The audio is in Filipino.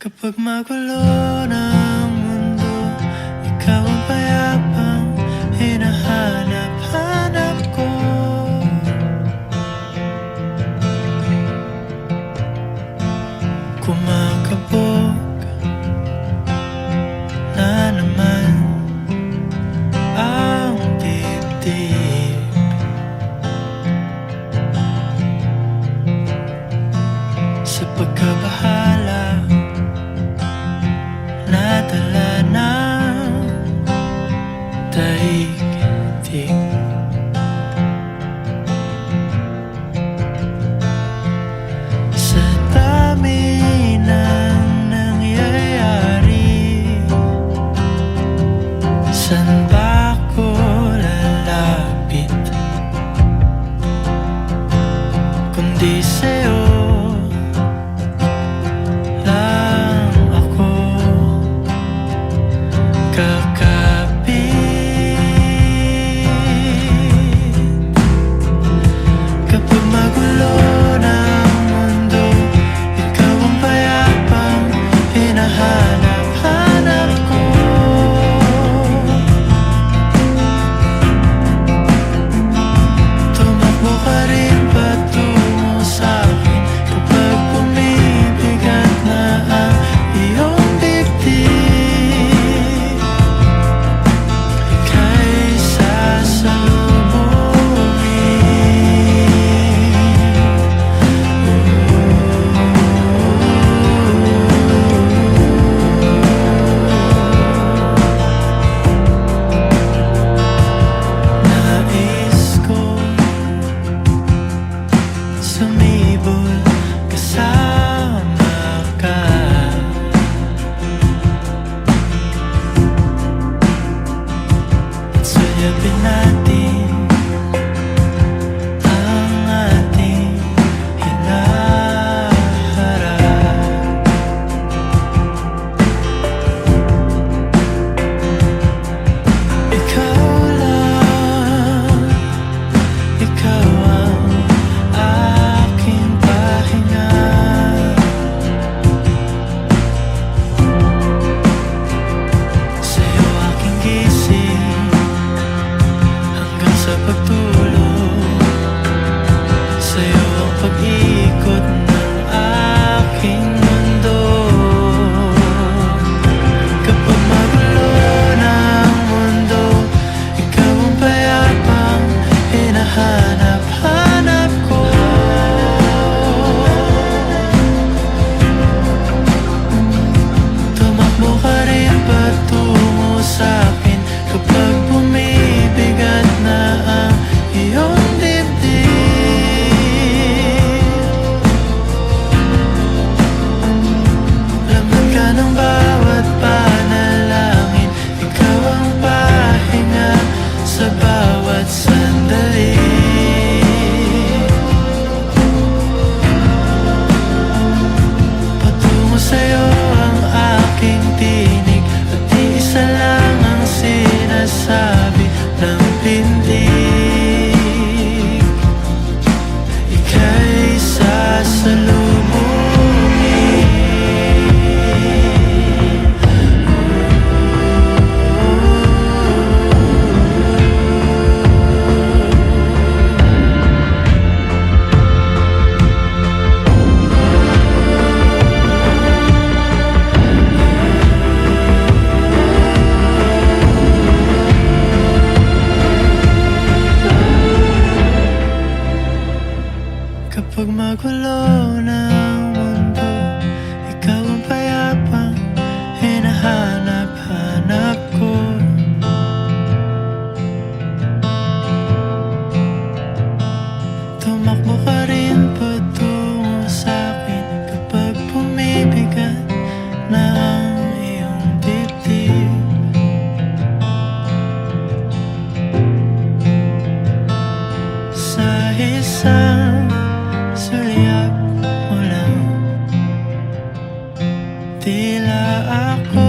Kapag magulo ng mundo, ikaw ang payapang hinahanap-hanap ko. Kumakabog na naman ang dibdib. Sa pagkabahala, nadala ng daigdig. Sa dami ng nangyayari, saan ba ako lalapit kundi sa'yo lang ako kakapit. Kapag magulo ng mundo, ikaw ang payapang hinahanap-hanap ko. Tumakbo ka rin patungo sa'kin kapag bumibigat na ang iyong dibdib. Ika'y nais ko sumibol kasama ka. At suyapin natin ang ating hinaharap. Ikaw lang, ikaw ang aking pahinga. Sa'yo aking gising hanggang sa pagtulog. Sa'yo ang pag-ikot ng aking mundo. Kapag magulo ng mundo, ikaw ang payapang hinahanap-hanap ko. Tumakbo ka rin patungo sa'kin kapag bumibigat na ang iyong dibdib. Laman ka ng bawat panalangin, ikaw ang pahinga sa bawat sandali. Patungo sa'yo ang aking tinig, at iisa lang ang sinasabi ng pindig. Ika'y sasalubungin. Kapag magulo ng mundo, ikaw ang payapang hinahanap-hanap ko. Tumakbo ka rin patungo sa'kin kapag bumibigat na ang iyong dibdib. Sa isang sulyap mo lang, tila ako